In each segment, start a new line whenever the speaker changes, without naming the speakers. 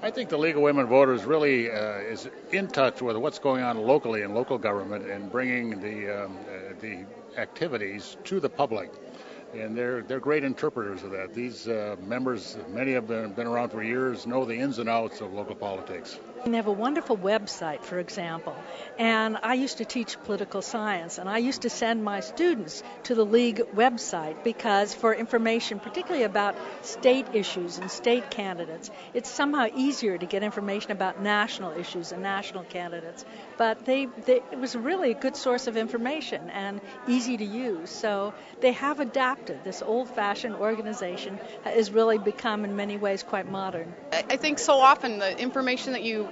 I think the League of Women Voters really is in touch with what's going on locally in local government and bringing the activities to the public. And they're great interpreters of that. These members, many of them have been around for years, know the ins and outs of local politics.
They have a wonderful website, for example, and I used to teach political science, and I used to send my students to the League website because for information, particularly about state issues and state candidates, it's somehow easier to get information about national issues and national candidates. But it was really a good source of information and easy to use. So they have adapted. This old-fashioned organization has really become, in many ways, quite modern.
I think so often the information that you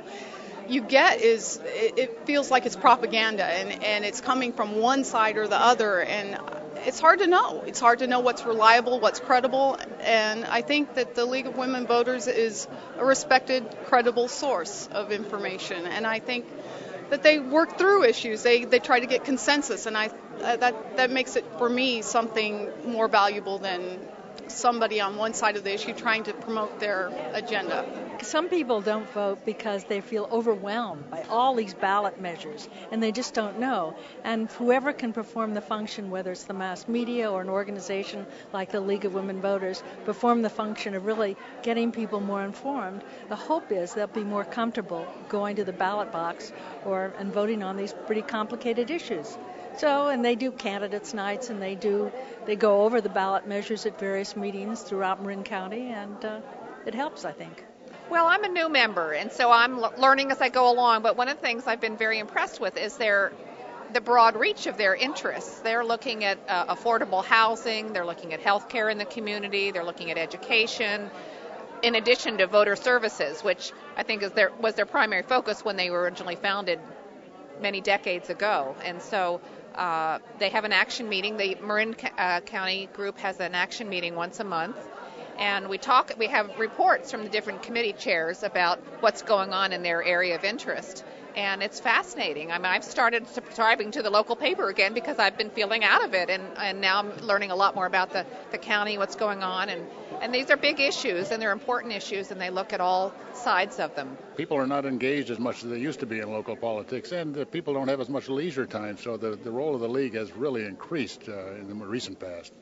get it feels like it's propaganda and it's coming from one side or the other, and it's hard to know. It's hard to know what's reliable, what's credible, and I think that the League of Women Voters is a respected, credible source of information, and I think that they work through issues. They try to get consensus, and that makes it, for me, something more valuable than somebody on one side of the issue trying to promote their agenda.
Some people don't vote because they feel overwhelmed by all these ballot measures, and they just don't know. And whoever can perform the function, whether it's the mass media or an organization like the League of Women Voters, perform the function of really getting people more informed, the hope is they'll be more comfortable going to the ballot box and voting on these pretty complicated issues. So, and they do candidates nights, and they go over the ballot measures at various meetings throughout Marin County, and it helps, I think.
Well, I'm a new member, and so I'm learning as I go along, but one of the things I've been very impressed with is the broad reach of their interests. They're looking at affordable housing, they're looking at health care in the community, they're looking at education, in addition to voter services, which I think was their primary focus when they were originally founded many decades ago. And so they have an action meeting. The Marin County group has an action meeting once a month, and we have reports from the different committee chairs about what's going on in their area of interest. And it's fascinating. I mean, I've started subscribing to the local paper again because I've been feeling out of it, and now I'm learning a lot more about the county, what's going on, and these are big issues, and they're important issues, and they look at all sides of them.
People are not engaged as much as they used to be in local politics, and people don't have as much leisure time, so the role of the League has really increased in the more recent past.